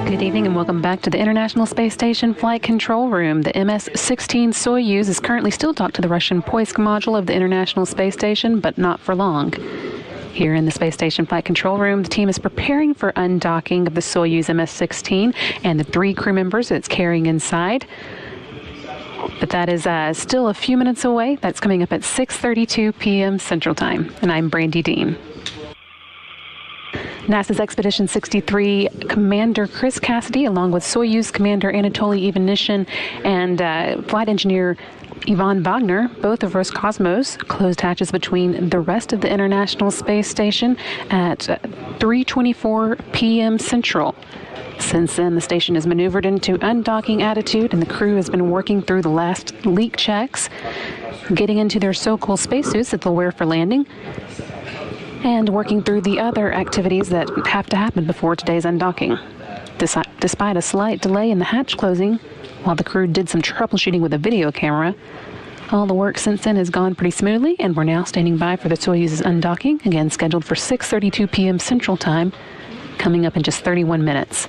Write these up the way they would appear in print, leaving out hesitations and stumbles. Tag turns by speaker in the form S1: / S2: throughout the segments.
S1: Good evening and welcome back to the International Space Station Flight Control Room. The MS-16 Soyuz is currently still docked to the Russian Poisk module of the International Space Station, but not for long. Here in the Space Station Flight Control Room, the team is preparing for undocking of the Soyuz MS-16 and the 3 crew members it's carrying inside. But that is still a few minutes away. That's coming up at 6:32 p.m. Central Time. And I'm Brandy Dean. NASA's Expedition 63 Commander Chris Cassidy, along with Soyuz Commander Anatoly Ivanishin and flight engineer Ivan Vagner, both of Roscosmos, closed hatches between the rest of the International Space Station at 3:24 p.m. Central. Since then, the station has maneuvered into undocking attitude, and the crew has been working through the last leak checks, getting into their so-called spacesuits that they'll wear for landing, and working through the other activities that have to happen before today's undocking. Despite a slight delay in the hatch closing, while the crew did some troubleshooting with a video camera, all the work since then has gone pretty smoothly, and we're now standing by for the Soyuz's undocking, again scheduled for 6:32 p.m. Central Time, coming up in just 31 minutes.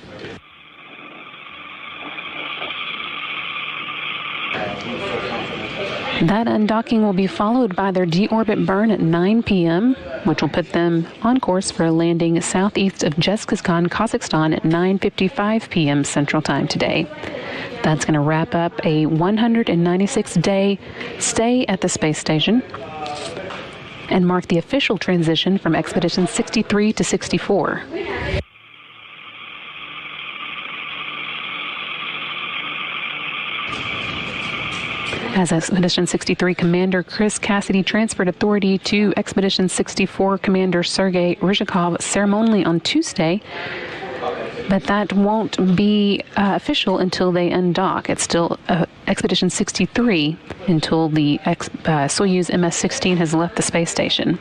S1: That undocking will be followed by their deorbit burn at 9 p.m., which will put them on course for a landing southeast of Zhezkazgan, Kazakhstan at 9:55 p.m. Central Time today. That's going to wrap up a 196-day stay at the space station and mark the official transition from Expedition 63 to 64. As Expedition 63 Commander Chris Cassidy transferred authority to Expedition 64 Commander Sergei Ryzhikov ceremonially on Tuesday, but that won't be official until they undock. It's still Expedition 63 until the Soyuz MS-16 has left the space station.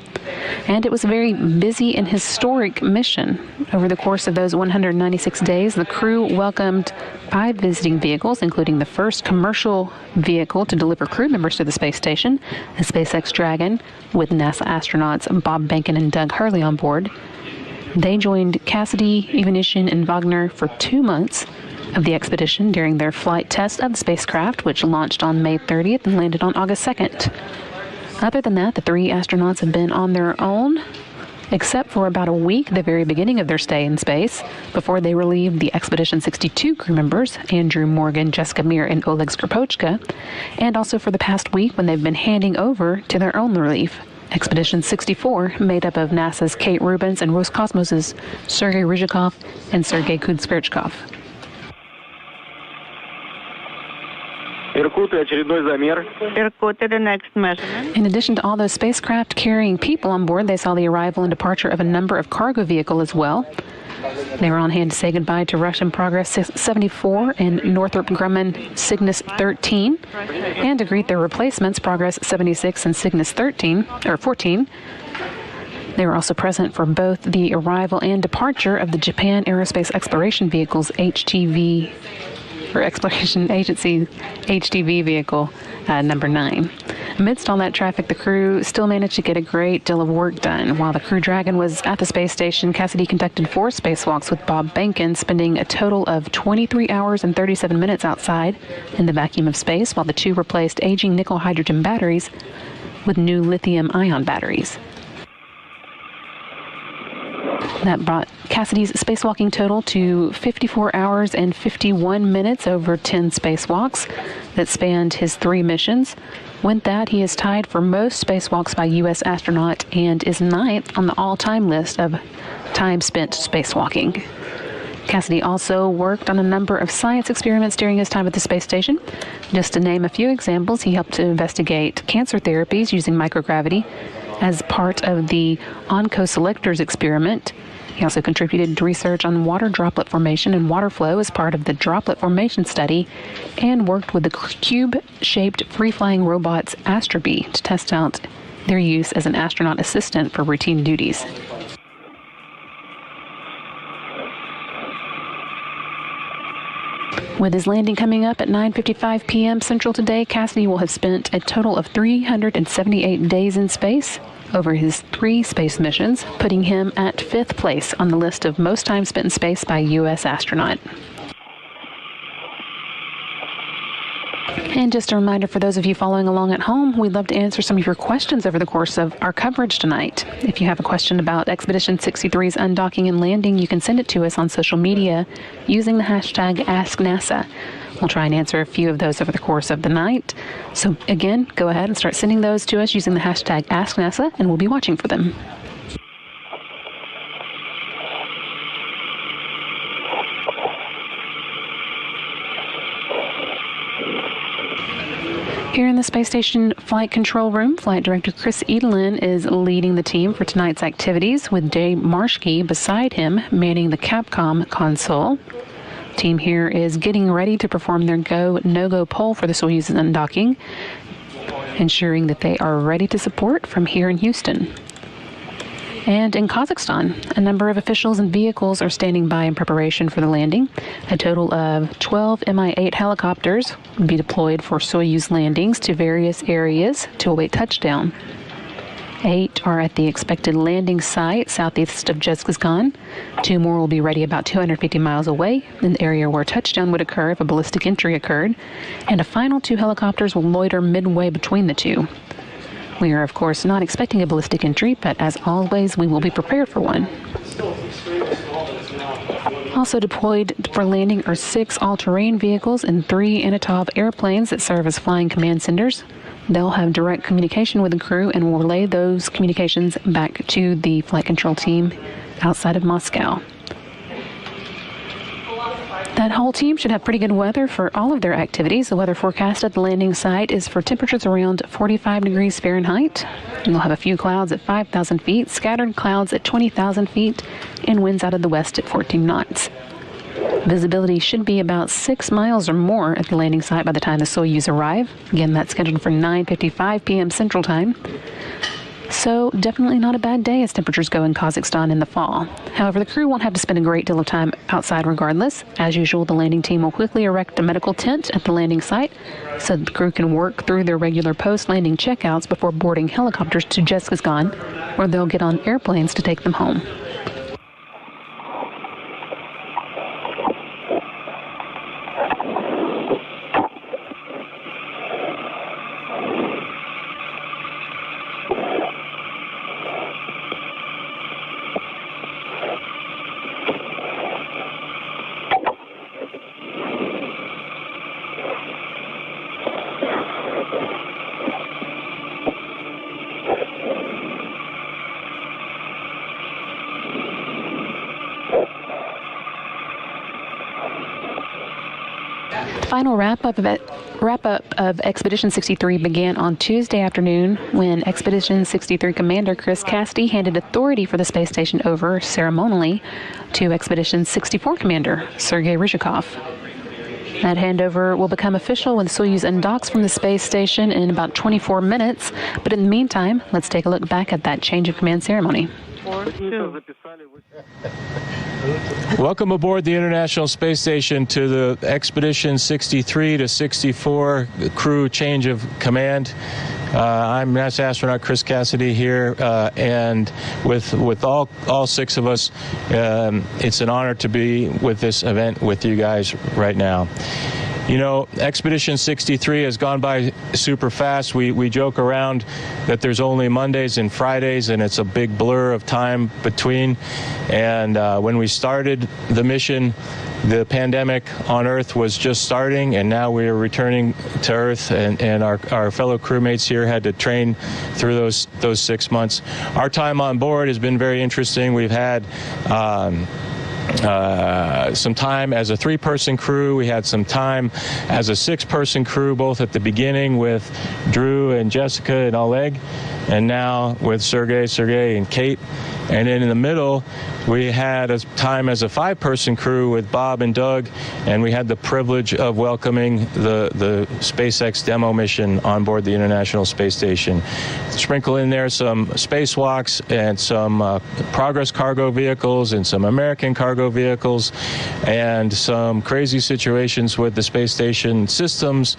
S1: And it was a very busy and historic mission. Over the course of those 196 days, the crew welcomed 5 visiting vehicles, including the first commercial vehicle to deliver crew members to the space station, the SpaceX Dragon, with NASA astronauts Bob Behnken and Doug Hurley on board. They joined Cassidy, Ivanishin, and Vagner for 2 months of the expedition during their flight test of the spacecraft, which launched on May 30th and landed on August 2nd. Other than that, the 3 astronauts have been on their own, except for about a week at the very beginning of their stay in space, before they relieved the Expedition 62 crew members, Andrew Morgan, Jessica Meir, and Oleg Skropochka, and also for the past week when they've been handing over to their own relief, Expedition 64, made up of NASA's Kate Rubins and Roscosmos' Sergei Ryzhikov and Sergei Kud-Sverchkov.
S2: Irkut, the next measurement.
S1: In addition to all those spacecraft carrying people on board, they saw the arrival and departure of a number of cargo vehicles as well. They were on hand to say goodbye to Russian Progress 74 and Northrop Grumman Cygnus 13, and to greet their replacements, Progress 76 and Cygnus 14. They were also present for both the arrival and departure of the Japan Aerospace Exploration Vehicle's Exploration Agency HTV vehicle number 9. Amidst all that traffic, the crew still managed to get a great deal of work done. While the Crew Dragon was at the space station, Cassidy conducted 4 spacewalks with Bob Behnken, spending a total of 23 hours and 37 minutes outside in the vacuum of space, while the 2 replaced aging nickel-hydrogen batteries with new lithium-ion batteries. That brought Cassidy's spacewalking total to 54 hours and 51 minutes over 10 spacewalks that spanned his 3 missions. With that, he is tied for most spacewalks by U.S. astronaut and is 9th on the all-time list of time spent spacewalking. Cassidy also worked on a number of science experiments during his time at the space station. Just to name a few examples, he helped to investigate cancer therapies using microgravity as part of the OncoSelectors experiment. He also contributed to research on water droplet formation and water flow as part of the droplet formation study, and worked with the cube-shaped free-flying robots Astrobee to test out their use as an astronaut assistant for routine duties. With his landing coming up at 9:55 p.m. Central today, Cassidy will have spent a total of 378 days in space over his 3 space missions, putting him at 5th place on the list of most time spent in space by a U.S. astronaut. And just a reminder for those of you following along at home, we'd love to answer some of your questions over the course of our coverage tonight. If you have a question about Expedition 63's undocking and landing, you can send it to us on social media using the hashtag AskNASA. We'll try and answer a few of those over the course of the night. So again, go ahead and start sending those to us using the hashtag AskNASA, and we'll be watching for them. Here in the Space Station Flight Control Room, Flight Director Chris Edelin is leading the team for tonight's activities, with Dave Marshke beside him manning the Capcom console. The team here is getting ready to perform their go, no-go poll for the Soyuz undocking, ensuring that they are ready to support from here in Houston. And in Kazakhstan, a number of officials and vehicles are standing by in preparation for the landing. A total of 12 Mi-8 helicopters will be deployed for Soyuz landings to various areas to await touchdown. 8 are at the expected landing site southeast of Zhezkazgan. 2 more will be ready about 250 miles away in the area where touchdown would occur if a ballistic entry occurred. And a final 2 helicopters will loiter midway between the 2. We are, of course, not expecting a ballistic entry, but as always, we will be prepared for one. Also deployed for landing are 6 all-terrain vehicles and 3 Anatoly airplanes that serve as flying command centers. They'll have direct communication with the crew and will relay those communications back to the flight control team outside of Moscow. That whole team should have pretty good weather for all of their activities. The weather forecast at the landing site is for temperatures around 45 degrees Fahrenheit. And we'll have a few clouds at 5,000 feet, scattered clouds at 20,000 feet, and winds out of the west at 14 knots. Visibility should be about 6 miles or more at the landing site by the time the Soyuz arrive. Again, that's scheduled for 9:55 p.m. Central Time. So definitely not a bad day as temperatures go in Kazakhstan in the fall. However, the crew won't have to spend a great deal of time outside regardless. As usual, the landing team will quickly erect a medical tent at the landing site so that the crew can work through their regular post-landing checkouts before boarding helicopters to Zhezkazgan, where they'll get on airplanes to take them home. The final wrap-up of Expedition 63 began on Tuesday afternoon when Expedition 63 Commander Chris Cassidy handed authority for the space station over ceremonially to Expedition 64 Commander Sergei Ryzhikov. That handover will become official when Soyuz undocks from the space station in about 24 minutes. But in the meantime, let's take a look back at that change of command ceremony.
S3: Welcome aboard the International Space Station to the Expedition 63 to 64 crew change of command. I'm NASA astronaut Chris Cassidy here, and with all six of us, it's an honor to be with this event with you guys right now. You know, Expedition 63 has gone by super fast. We joke around that there's only Mondays and Fridays, and it's a big blur of time between. And when we started the mission, the pandemic on Earth was just starting, and now we are returning to Earth, and our fellow crewmates here had to train through those 6 months. Our time on board has been very interesting. We've had some time as a 3-person crew. We had some time as a 6-person crew, both at the beginning with Drew and Jessica and Oleg, and now with Sergei, and Kate. And then in the middle, we had a time as a 5-person crew with Bob and Doug, and we had the privilege of welcoming the SpaceX demo mission on board the International Space Station. Sprinkle in there some spacewalks and some Progress cargo vehicles and some American cargo vehicles and some crazy situations with the space station systems.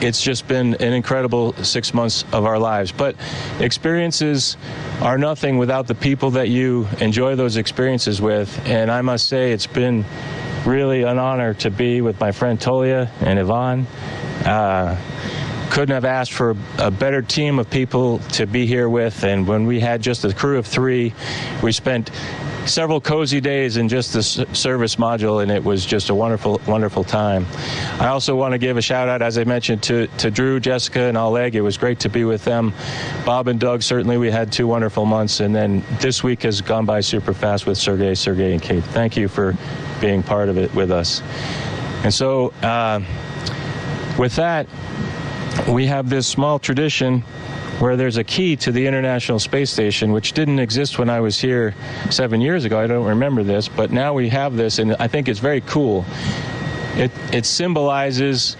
S3: It's just been an incredible 6 months of our lives. But experiences are nothing without the people that you enjoy those experiences with. And I must say, it's been really an honor to be with my friend Tolia and Ivan. Couldn't have asked for a better team of people to be here with. And when we had just a crew of 3, we spent several cozy days in just the service module, and it was just a wonderful, wonderful time. I also want to give a shout out, as I mentioned, to Drew, Jessica, and Oleg. It was great to be with them. Bob and Doug, certainly we had 2 wonderful months, and then this week has gone by super fast with Sergei, and Kate. Thank you for being part of it with us. And so with that, we have this small tradition where there's a key to the International Space Station, which didn't exist when I was here 7 years ago. I don't remember this, but now we have this, and I think it's very cool. It symbolizes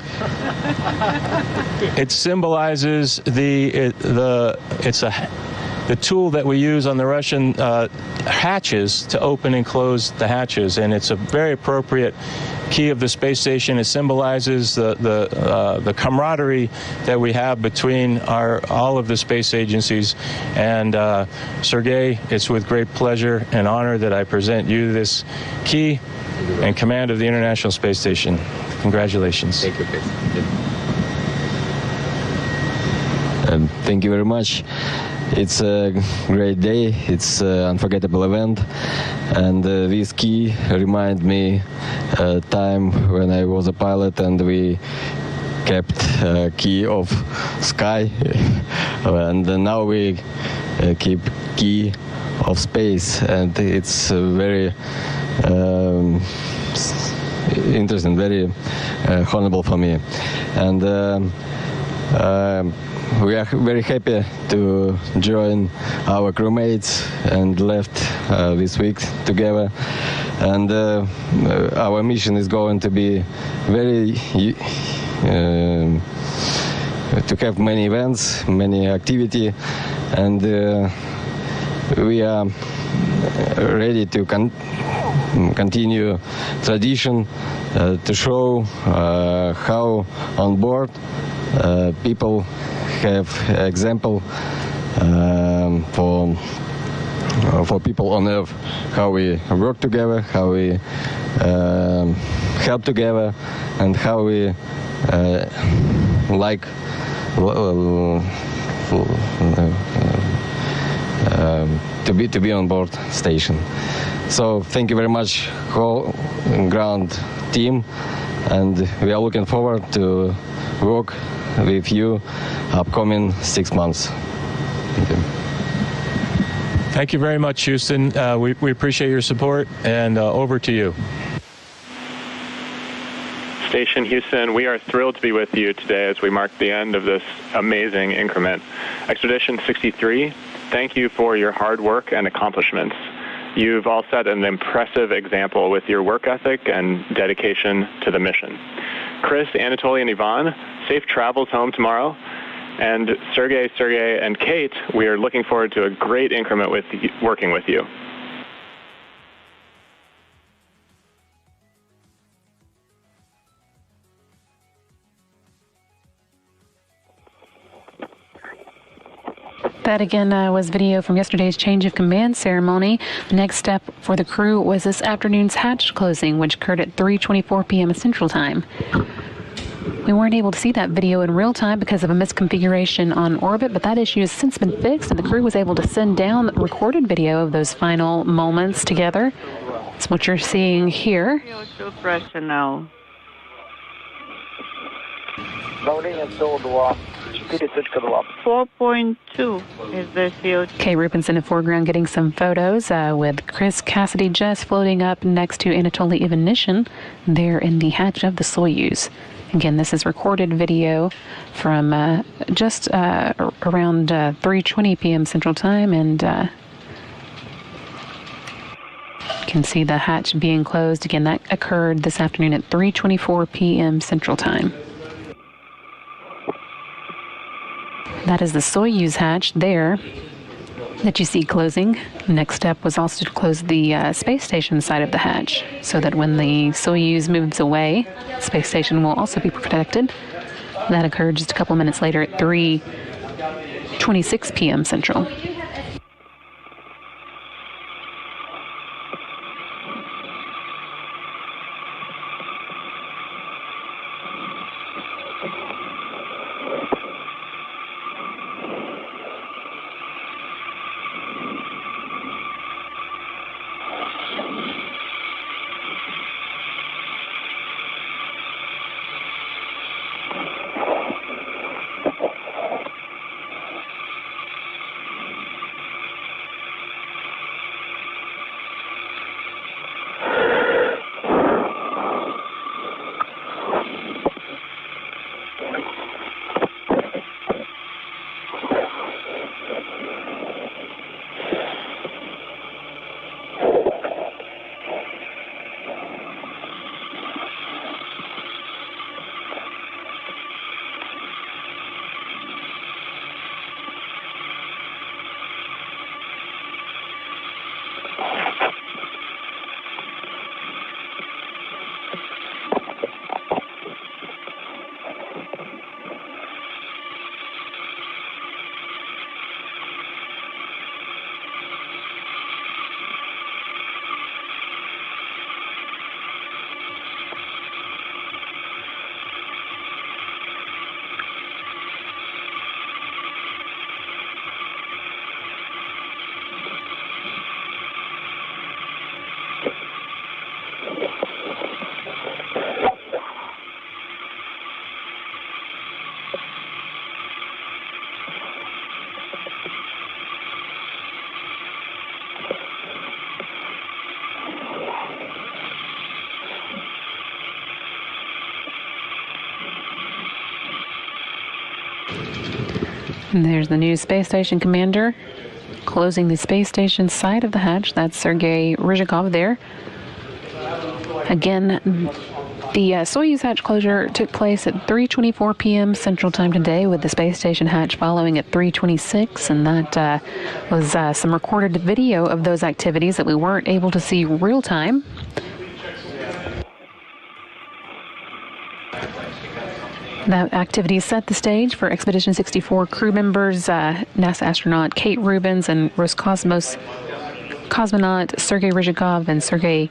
S3: the tool that we use on the Russian hatches to open and close the hatches, and it's a very appropriate key of the space station. It symbolizes the camaraderie that we have between all of the space agencies. And Sergei, it's with great pleasure and honor that I present you this key and command of the International Space Station. Congratulations.
S4: Thank you, Chris. Thank you very much. It's a great day. It's an unforgettable event, and this key remind me time when I was a pilot and we kept key of sky, and now we keep key of space, and it's very interesting, very honorable for me, and we are very happy to join our crewmates and left this week together. And our mission is going to be very to have many events, many activity, and we are ready to continue tradition to show how on board people have example for people on Earth, how we work together, how we help together, and how we like to be on board station. So thank you very much, whole ground team, and we are looking forward to work with you upcoming 6 months. Thank you.
S3: Thank you very much, Houston. We appreciate your support, and over to you.
S5: Station Houston, we are thrilled to be with you today as we mark the end of this amazing increment. Expedition 63, thank you for your hard work and accomplishments. You've all set an impressive example with your work ethic and dedication to the mission. Chris, Anatoly, and Ivan, safe travels home tomorrow. And Sergey, and Kate, we are looking forward to a great increment with working with you.
S1: That again was video from yesterday's change of command ceremony. The next step for the crew was this afternoon's hatch closing, which occurred at 3:24 p.m. Central Time. We weren't able to see that video in real time because of a misconfiguration on orbit, but that issue has since been fixed, and the crew was able to send down the recorded video of those final moments together. That's what you're seeing here.
S2: CO2 pressure now.
S6: Давление СО2 4.2.
S2: 4.2 is the CO2.
S1: Kay Rubin's in the foreground getting some photos with Chris Cassidy just floating up next to Anatoly Ivanishin there in the hatch of the Soyuz. Again, this is recorded video from just around 3:20 p.m. Central Time, and you can see the hatch being closed. Again, that occurred this afternoon at 3:24 p.m. Central Time. That is the Soyuz hatch there that you see closing. The next step was also to close the space station side of the hatch so that when the Soyuz moves away, the space station will also be protected. That occurred just a couple minutes later at 3:26 p.m. Central. And there's the new space station commander closing the space station side of the hatch. That's Sergei Rizhikov there. Again, the Soyuz hatch closure took place at 3:24 p.m. Central Time today, with the space station hatch following at 3:26, and that was some recorded video of those activities that we weren't able to see real time. That activity set the stage for Expedition 64 crew members, NASA astronaut Kate Rubins and Roscosmos cosmonaut Sergei Rizhikov and Sergei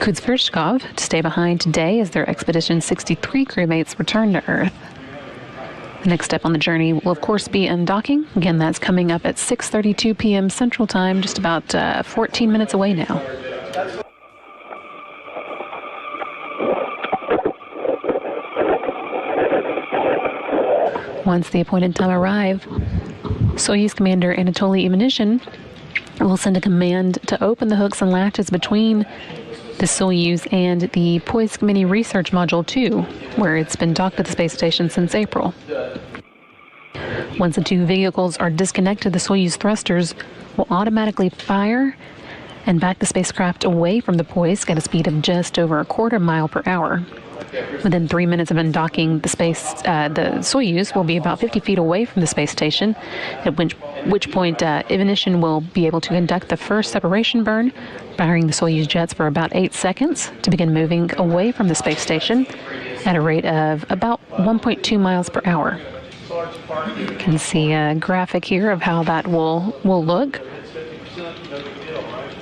S1: Kud-Sverchkov to stay behind today as their Expedition 63 crewmates return to Earth. The next step on the journey will, of course, be undocking. Again, that's coming up at 6:32 p.m. Central Time, just about 14 minutes away now. Once the appointed time arrives, Soyuz Commander Anatoly Ivanishin will send a command to open the hooks and latches between the Soyuz and the Poisk Mini Research Module 2, where it's been docked at the space station since April. Once the two vehicles are disconnected, the Soyuz thrusters will automatically fire and back the spacecraft away from the Poisk at a speed of just over a quarter mile per hour. Within 3 minutes of undocking, the Soyuz will be about 50 feet away from the space station, at which point Ivanishin will be able to conduct the first separation burn, firing the Soyuz jets for about 8 seconds to begin moving away from the space station at a rate of about 1.2 miles per hour. You can see a graphic here of how that will look.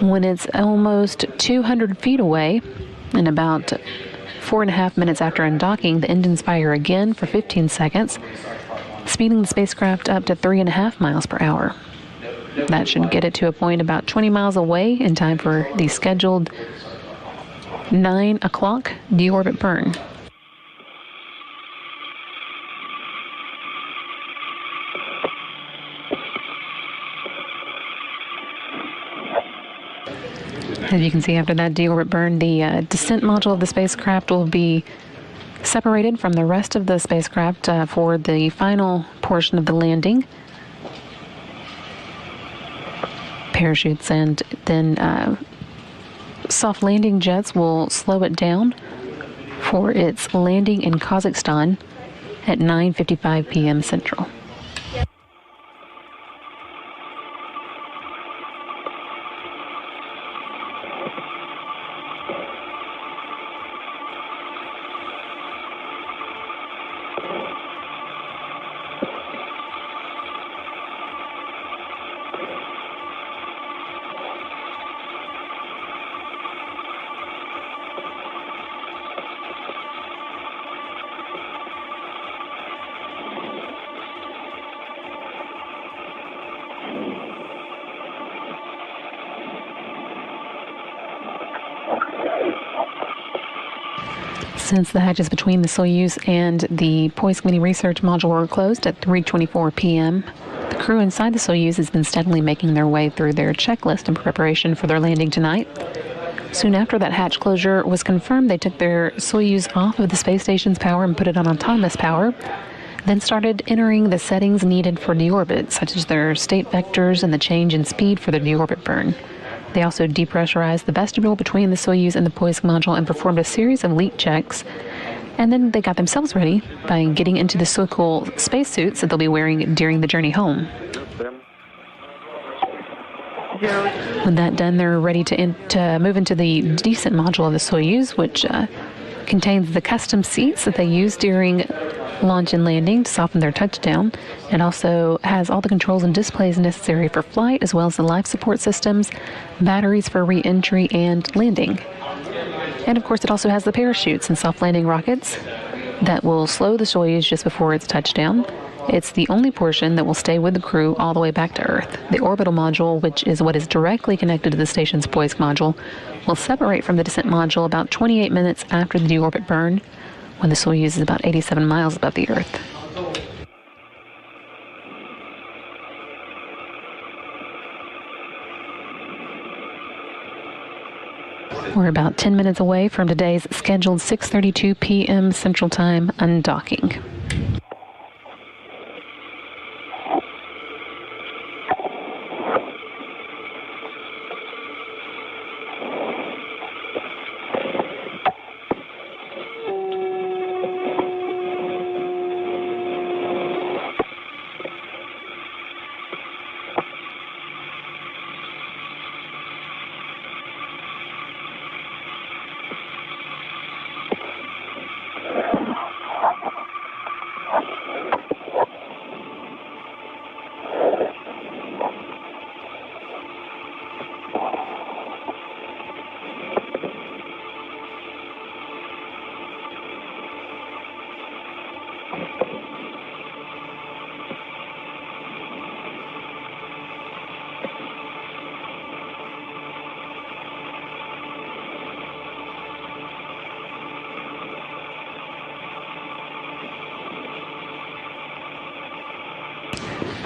S1: When it's almost 200 feet away, and about 4.5 minutes after undocking, the engines fire again for 15 seconds, speeding the spacecraft up to 3.5 miles per hour. That should get it to a point about 20 miles away in time for the scheduled 9 o'clock deorbit burn. As you can see, after that deorbit burn, the descent module of the spacecraft will be separated from the rest of the spacecraft for the final portion of the landing. Parachutes and then soft landing jets will slow it down for its landing in Kazakhstan at 9:55 p.m. Central. Since the hatches between the Soyuz and the Poisk Mini Research Module were closed at 3:24 p.m., the crew inside the Soyuz has been steadily making their way through their checklist in preparation for their landing tonight. Soon after that hatch closure was confirmed, they took their Soyuz off of the space station's power and put it on autonomous power, then started entering the settings needed for deorbit, such as their state vectors and the change in speed for the deorbit burn. They also depressurized the vestibule between the Soyuz and the Poisk module and performed a series of leak checks. And then they got themselves ready by getting into the so-cool spacesuits that they'll be wearing during the journey home. With that done, they're ready to move into the descent module of the Soyuz, which contains the custom seats that they use during launch and landing to soften their touchdown. It also has all the controls and displays necessary for flight, as well as the life support systems, batteries for re-entry and landing. And of course, it also has the parachutes and soft landing rockets that will slow the Soyuz just before its touchdown. It's the only portion that will stay with the crew all the way back to Earth. The orbital module, which is what is directly connected to the station's Poisk module, will separate from the descent module about 28 minutes after the deorbit burn, when the Soyuz is about 87 miles above the Earth. We're about 10 minutes away from today's scheduled 6:32 p.m. Central Time undocking.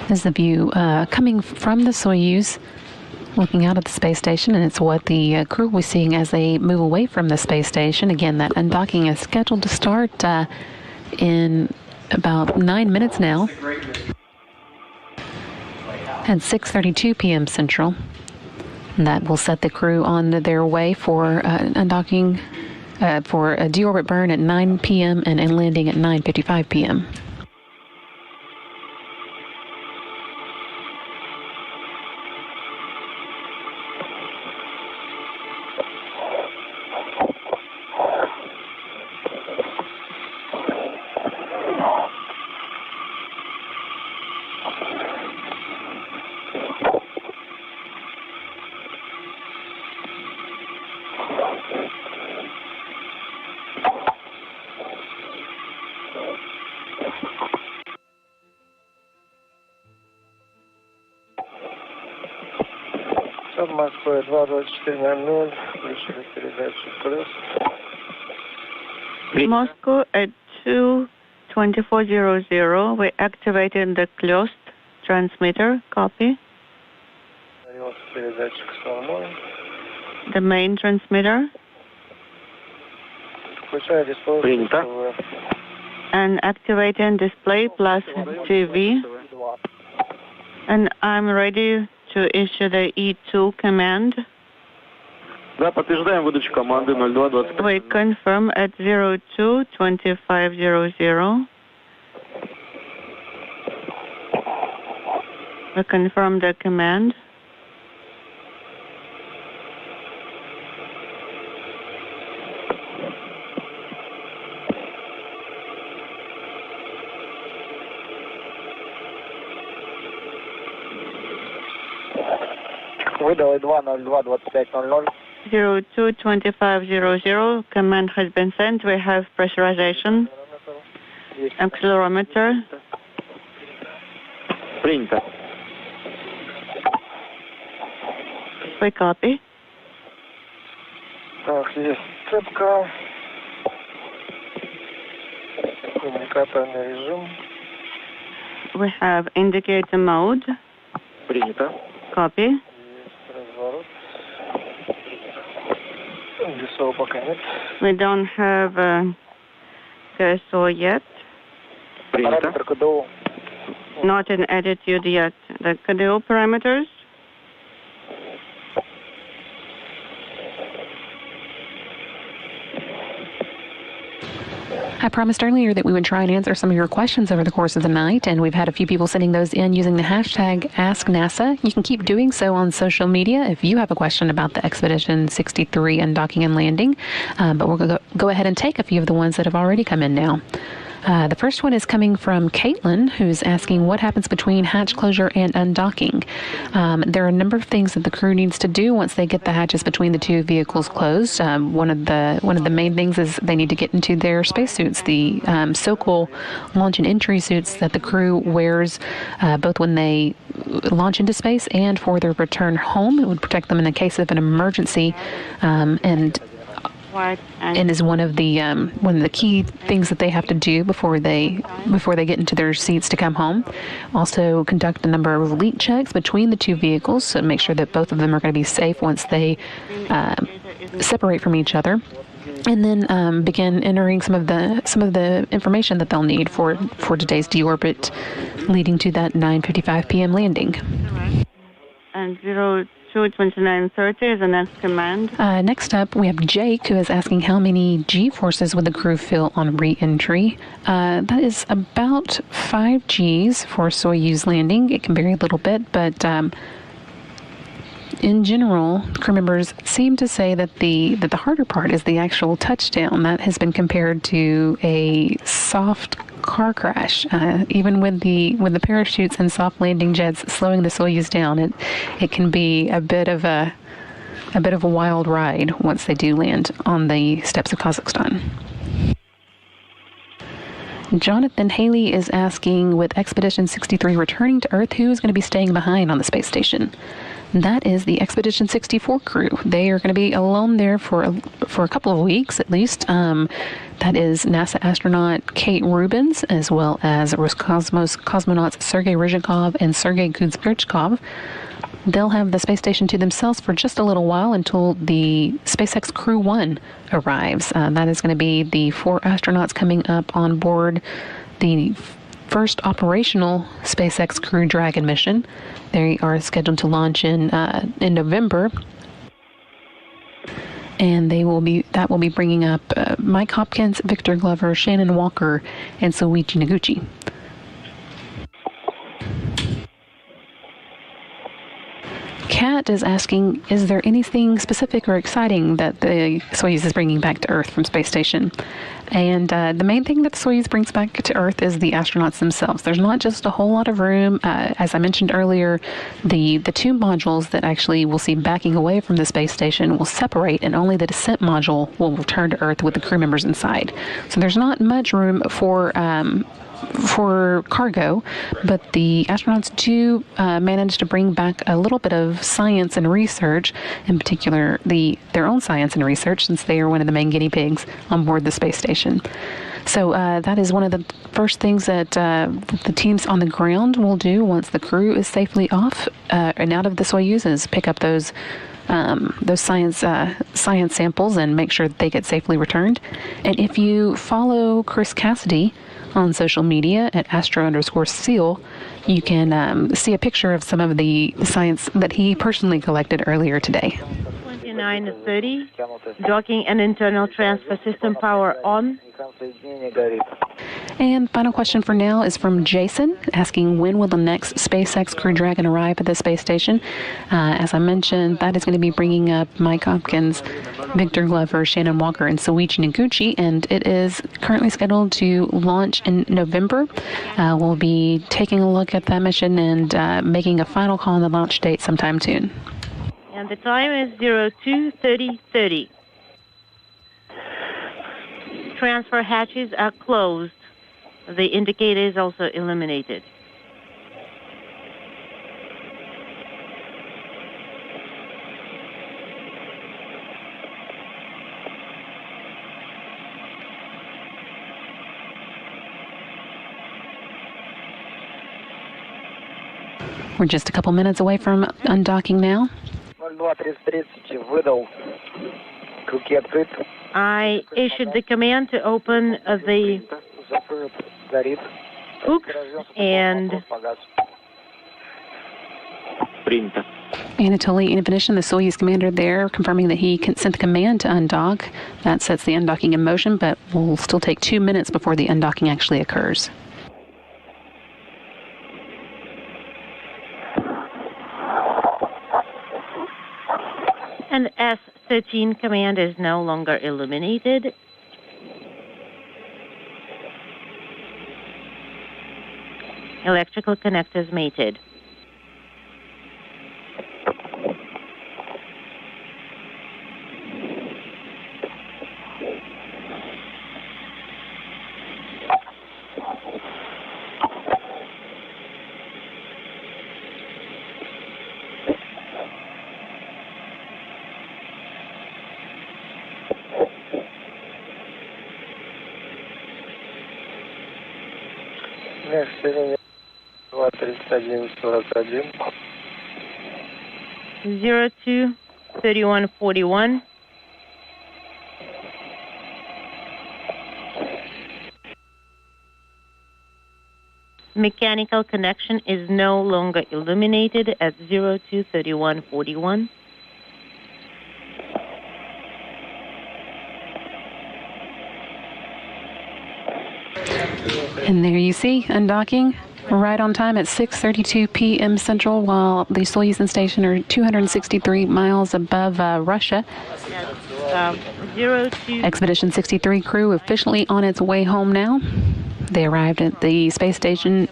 S1: Is the view coming from the Soyuz looking out at the space station, and it's what the crew will be seeing as they move away from the space station. Again, that undocking is scheduled to start in about 9 minutes now at 6:32 p.m. Central. And that will set the crew on their way for undocking, for a deorbit burn at 9 p.m. and landing at 9:55 p.m.
S6: Москва 22400, включили передачу плюс.
S2: Moscow at 22400. We activated the closed transmitter. Copy.
S6: Передатчик основной.
S2: The main transmitter.
S6: Включаю дисплей.
S7: Принято.
S2: And activating display plus TV. And I'm ready to issue the E2 command.
S7: Да, подтверждаем выдачу команды 0225.
S2: We confirm at 022500. We confirm the command.
S6: Выдал 2022500.
S2: 022500. Command has been sent. We have pressurization. Accelerometer.
S7: Принято.
S2: We copy.
S6: Так, есть цепка. Коммуникаторный режим.
S2: We have indicator mode.
S7: Принято.
S2: Copy.
S6: Есть разворот. Весов пока нет.
S2: We don't have cursor yet.
S7: Принято.
S6: Параметр КДУ.
S2: Not in attitude yet. The CADO parameters.
S1: I promised earlier that we would try and answer some of your questions over the course of the night, and we've had a few people sending those in using the hashtag AskNASA. You can keep doing so on social media if you have a question about the Expedition 63 undocking and landing, but we're going to go ahead and take a few of the ones that have already come in now. The first one is coming from Caitlin, who's asking what happens between hatch closure and undocking. There are a number of things that the crew needs to do once they get the hatches between the two vehicles closed. One of the main things is they need to get into their spacesuits, the SOCOL launch and entry suits that the crew wears both when they launch into space and for their return home. It would protect them in the case of an emergency, and is one of the key things that they have to do before they get into their seats to come home. Also conduct a number of leak checks between the two vehicles to make sure that both of them are going to be safe once they separate from each other. And then begin entering some of the information that they'll need for today's deorbit, leading to that 9:55 p.m. landing.
S2: And 022930 is the next command.
S1: Next up, we have Jake, who is asking how many G-forces would the crew feel on re-entry. That is about 5 Gs for Soyuz landing. It can vary a little bit, but in general, crew members seem to say that the harder part is the actual touchdown. That has been compared to a soft car crash. Even with the parachutes and soft landing jets slowing the Soyuz down, it can be a bit of a wild ride once they do land on the steppes of Kazakhstan. Jonathan Haley is asking, with Expedition 63 returning to Earth, who is going to be staying behind on the space station? That is the Expedition 64 crew. They are going to be alone there for a couple of weeks at least. That is NASA astronaut Kate Rubins, as well as Roscosmos cosmonauts Sergei Ryzhikov and Sergei Kud-Sverchkov. they'll have the space station to themselves for just a little while until the SpaceX Crew 1 arrives. That is going to be the 4 astronauts coming up on board the first operational SpaceX Crew Dragon mission. They are scheduled to launch in November. And that will be bringing up Mike Hopkins, Victor Glover, Shannon Walker, and Soichi Noguchi. Kat is asking, is there anything specific or exciting that the Soyuz is bringing back to Earth from space station? And the main thing that the Soyuz brings back to Earth is the astronauts themselves. There's not just a whole lot of room. As I mentioned earlier, the 2 modules that actually we'll see backing away from the space station will separate, and only the descent module will return to Earth with the crew members inside. So there's not much room for cargo, but the astronauts do manage to bring back a little bit of science and research, in particular their own science and research, since they are one of the main guinea pigs on board the space station. So that is one of the first things that the teams on the ground will do once the crew is safely off and out of the Soyuz, is pick up those science samples and make sure that they get safely returned. And if you follow Chris Cassidy on social media at @astro_seal, you can see a picture of some of the science that he personally collected earlier today.
S2: 29:30, docking and internal transfer system power on.
S1: And final question for now is from Jason, asking when will the next SpaceX Crew Dragon arrive at the space station? As I mentioned, that is going to be bringing up Mike Hopkins, Victor Glover, Shannon Walker, and Soichi Noguchi, and it is currently scheduled to launch in November. We'll be taking a look at that mission and making a final call on the launch date sometime soon.
S2: And the time is 02:30:30. Transfer hatches are closed. The indicator is also illuminated.
S1: We're just a couple minutes away from undocking now.
S6: 02:30 выдал. Круги открыт.
S2: I issued the command to open the
S6: Горит.
S2: hooks and
S7: Принято.
S1: Anatoly Ivanishin, the Soyuz commander there, confirming that he sent the command to undock. That sets the undocking in motion, but will still take 2 minutes before the undocking actually occurs.
S2: And S13 command is no longer illuminated. Electrical connectors mated.
S6: Мерседес 23141.
S2: 02:31:41. Mechanical connection is no longer illuminated at 02:31:41.
S1: And there you see, undocking right on time at 6:32 p.m. Central, while the Soyuz station are 263 miles above Russia.
S2: 02.
S1: Expedition 63 crew officially on its way home now. They arrived at the space station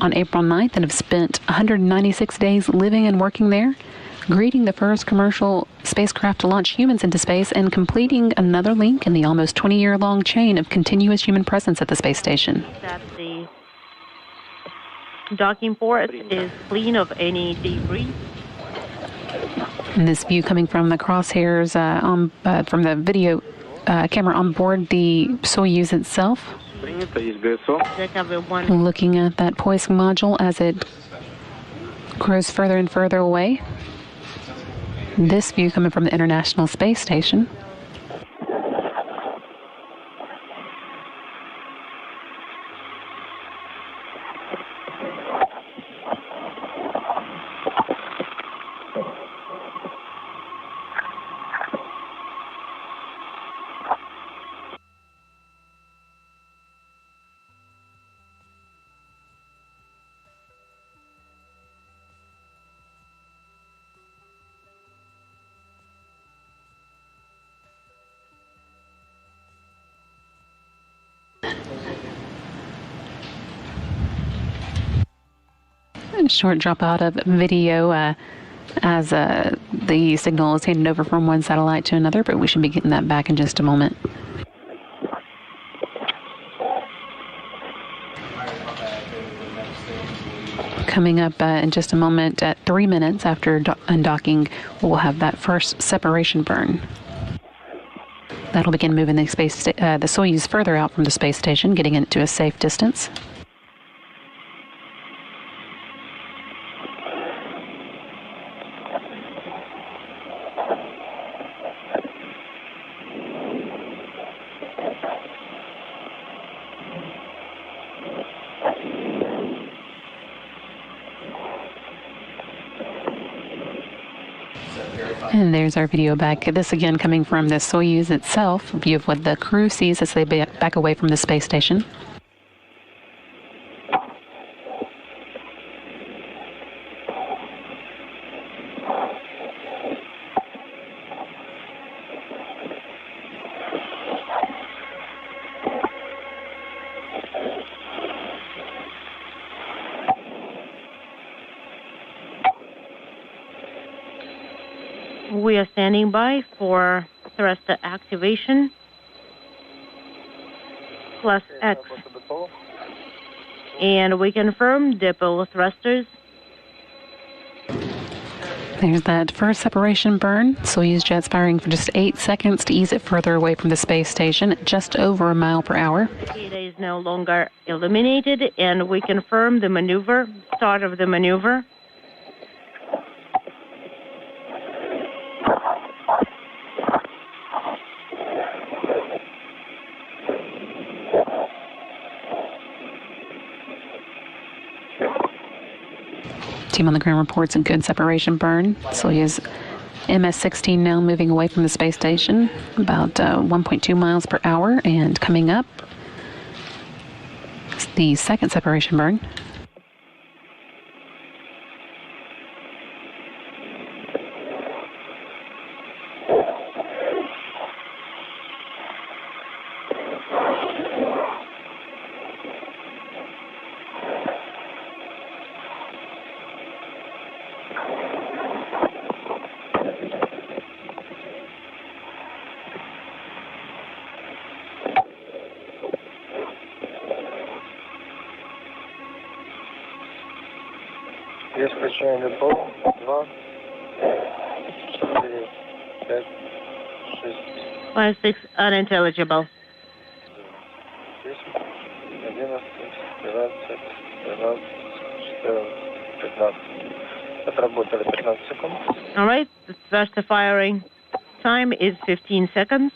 S1: on April 9th and have spent 196 days living and working there, greeting the first commercial spacecraft to launch humans into space and completing another link in the almost 20-year-long chain of continuous human presence at the space station.
S2: That the docking port is clean of any debris.
S1: And this view coming from the crosshairs from the video camera on board the Soyuz itself.
S7: Принято, есть ГСО.
S2: Recovery 1.
S1: Looking at that Poisk module as it Grows further and further away. This view coming from the International Space Station. Short drop out of video as the signal is handed over from one satellite to another, but we should be getting that back in just a moment. Coming up in just a moment, at 3 minutes after undocking, we'll have that first separation burn. That'll begin moving the Soyuz further out from the space station, getting it to a safe distance. And there's our video back. This again coming from the Soyuz itself, a view of what the crew sees as they back away from the space station.
S2: We are standing by for thruster activation. Plus X. And we confirm dipole thrusters.
S1: There's that first separation burn. Soyuz jets firing for just 8 seconds to ease it further away from the space station at just over a mile per hour.
S2: Data is no longer illuminated, and we confirm the maneuver, start of the maneuver.
S1: Team on the ground reports a good separation burn. Soyuz MS-16 now moving away from the space station, about 1.2 miles per hour, and coming up, the second separation burn.
S6: Есть включение пол, 2, 4, 5, 6.
S2: 5, 6, unintelligible.
S6: 10, 11, 12, 13, 14, 15. Отработали 15 секунд.
S2: All right, the thruster firing time is 15 seconds.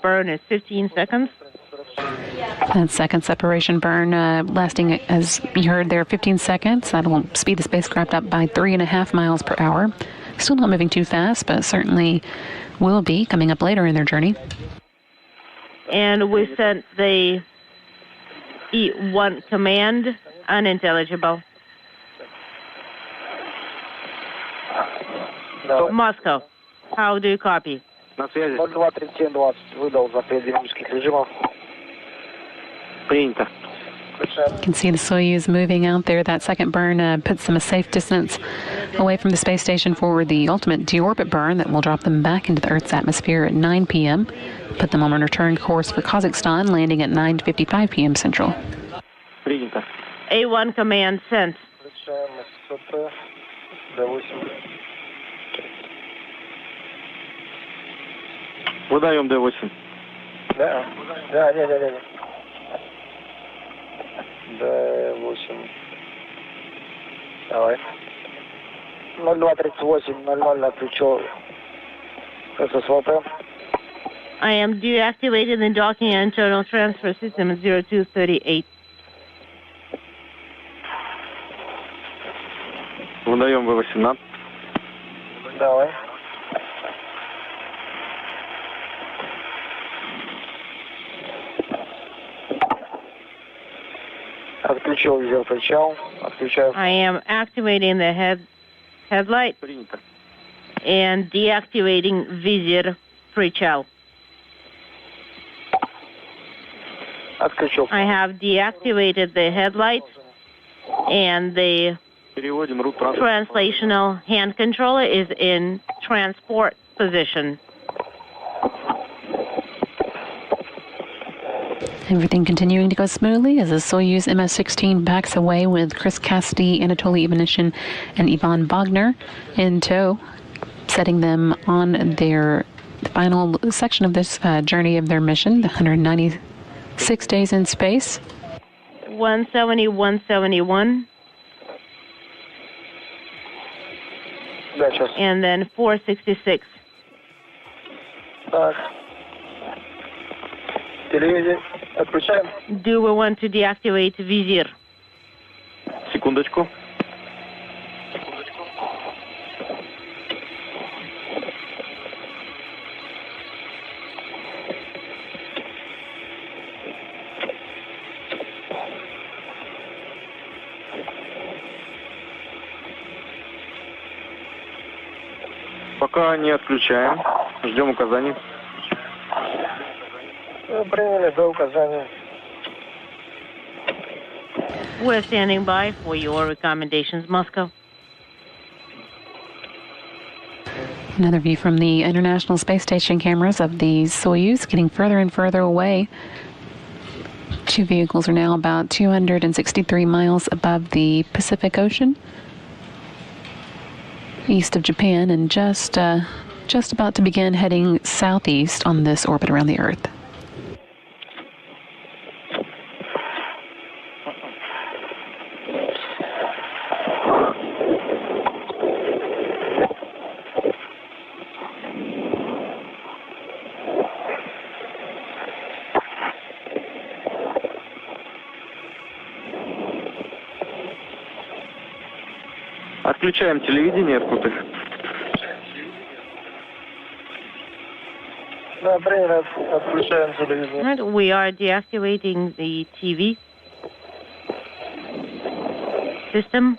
S2: Burn is 15 seconds.
S1: That second separation burn lasting, as you heard there, 15 seconds. That'll speed the spacecraft up by 3.5 miles per hour. Still not moving too fast, but certainly will be coming up later in their journey.
S2: And we sent the E1 command unintelligible. Moscow, how do you copy?
S7: На связи.
S6: 02-37-20 выдал за пределы динамических режимов.
S7: Принято.
S1: You can see the Soyuz moving out there. That second burn puts them a safe distance away from the space station for the ultimate deorbit burn that will drop them back into the Earth's atmosphere at 9 p.m., put them on a return course for Kazakhstan, landing at 9:55 p.m. Central.
S7: Принято.
S2: A1 command sent.
S6: Включаем СП Д8.
S7: Выдаем Д8.
S6: Да. Д8. Давай. 0238, 00 отключил ССВП.
S2: I am deactivating the docking and internal transfer system at 0238.
S7: Выдаем В-18.
S6: Давай. Отключил визор причал. Отключаю.
S2: I am activating the headlight
S7: Принято.
S2: and deactivating visor pre-chow.
S6: Отключил.
S2: I have deactivated the headlights and the
S7: Переводим рут транспорта.
S2: translational hand controller is in transport position.
S1: Everything continuing to go smoothly as the Soyuz MS-16 backs away with Chris Cassidy, Anatoly, Ivanishin, and Ivan Vagner in tow, setting them on their final section of this journey of their mission, the 196 days in space.
S2: 170, 171,
S6: Да, сейчас.
S2: and then 466.
S6: Так. Телевизор отключаем.
S2: Do we want to deactivate visor?
S7: Секундочку. Пока не отключаем. Ждем указаний.
S6: Приняли до указания.
S2: We're standing by for your recommendations, Moscow.
S1: Another view from the International Space Station cameras of the Soyuz getting further and further away. Two vehicles are now about 263 miles above the Pacific Ocean, east of Japan, and just about to begin heading southeast on this orbit around the Earth.
S7: Отключаем телевидение, Иркутск.
S6: Да, приняли. Отключаем телевизор.
S2: Right, we are deactivating the TV system.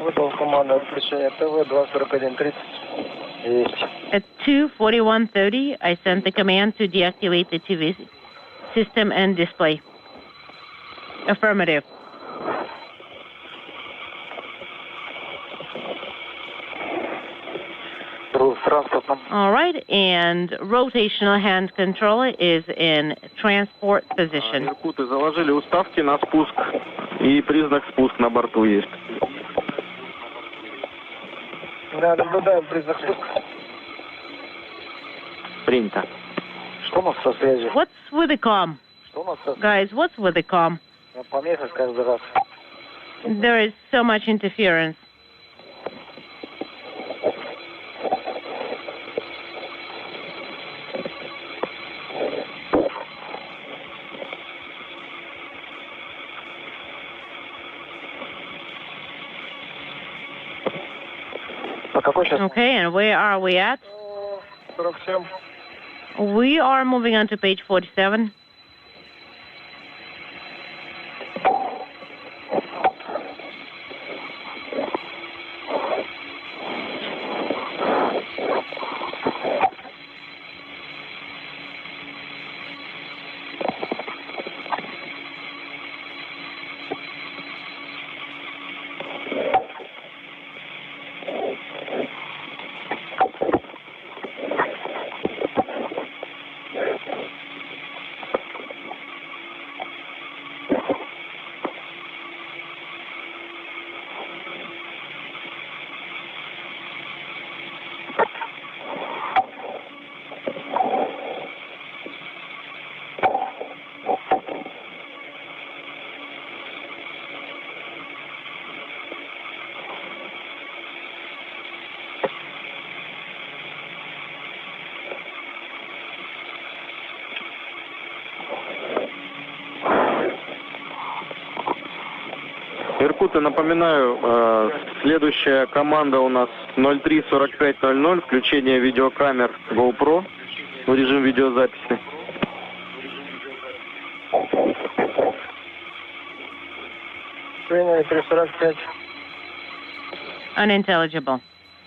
S6: Выдал команду отключения ТВ 24130. Есть.
S2: At 2:41:30, I sent the command to deactivate the TV system and display. Affirmative.
S6: Транспортном.
S2: All right, and rotational hand controller is in transport position.
S7: Иркуты заложили уставки на спуск. И признак спуск на борту есть.
S6: Да, наблюдаем признак спуска.
S7: Принято.
S6: Что у нас со связью?
S2: What's with the comm?
S6: Что у нас со связью?
S2: Guys, what's with the comm?
S6: Помеха каждый раз.
S2: There is so much interference.
S6: А какой сейчас?
S2: Okay, and where are we at?
S6: 47.
S2: We are moving on to page 47.
S7: Иркуты, напоминаю, следующая команда у нас 03:45:00, включение видеокамер GoPro в режим видеозаписи.
S6: Приняли 3:45.
S2: Unintelligible.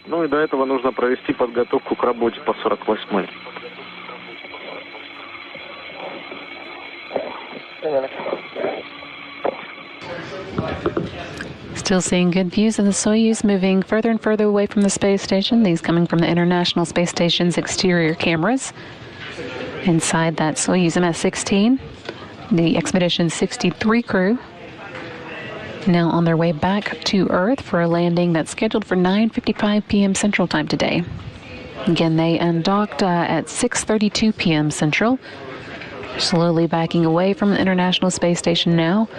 S7: Ну и до этого нужно провести подготовку к работе по 48-й.
S6: Приняли.
S1: Still seeing good views of the Soyuz moving further and further away from the space station. These coming from the International Space Station's exterior cameras. Inside that Soyuz MS-16, the Expedition 63 crew now on their way back to Earth for a landing that's scheduled for 9:55 p.m. Central Time today. Again, they undocked at 6:32 p.m. Central, slowly backing away from the International Space Station now,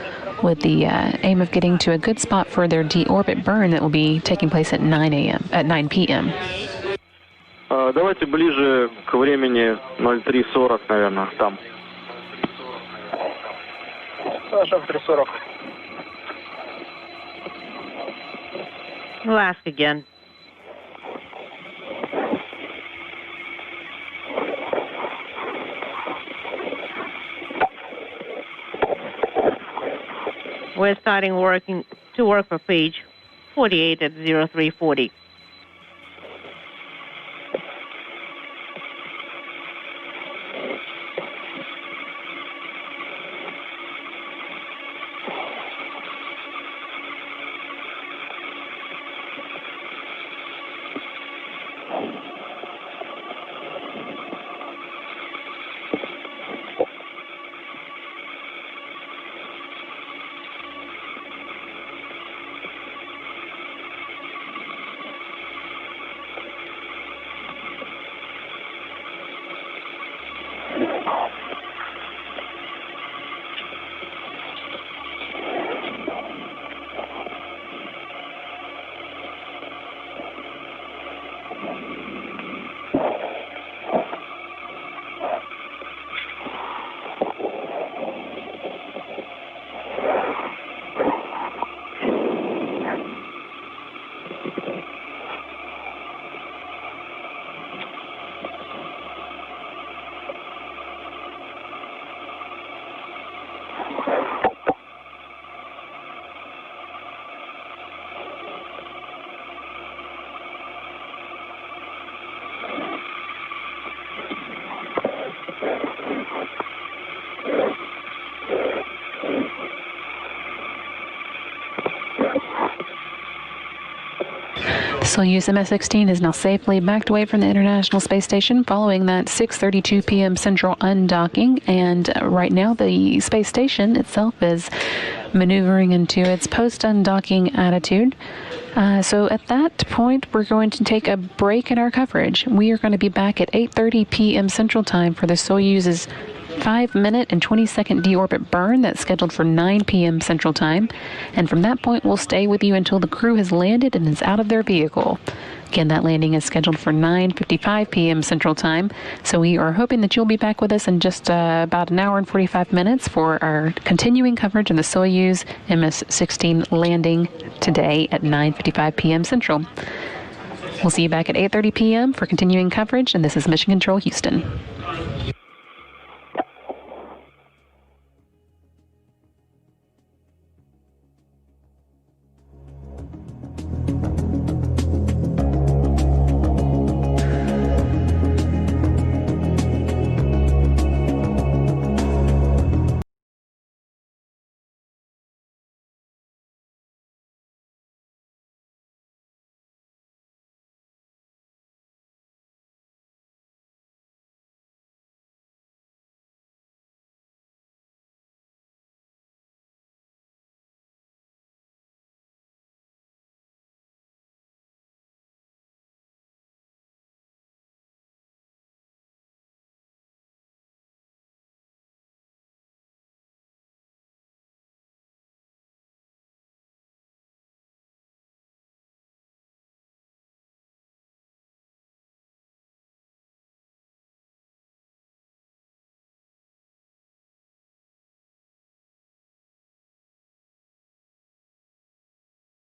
S1: with the aim of getting to a good spot for their deorbit burn that will be taking place at 9 p.m.
S7: Давайте ближе к времени 03:40, наверное, там.
S6: Хорошо, в 3:40.
S2: We'll ask again. We're starting to work for page 48 at 0340.
S1: Soyuz MS-16 is now safely backed away from the International Space Station following that 6:32 p.m. Central undocking. And right now, the space station itself is maneuvering into its post-undocking attitude. So at that point, we're going to take a break in our coverage. We are going to be back at 8:30 p.m. Central Time for the Soyuz's 5-minute and 20-second deorbit burn that's scheduled for 9 p.m. Central Time. And from that point, we'll stay with you until the crew has landed and is out of their vehicle. Again, that landing is scheduled for 9:55 p.m. Central Time. So we are hoping that you'll be back with us in just about an hour and 45 minutes for our continuing coverage of the Soyuz MS-16 landing today at 9:55 p.m. Central. We'll see you back at 8:30 p.m. for continuing coverage, and this is Mission Control Houston.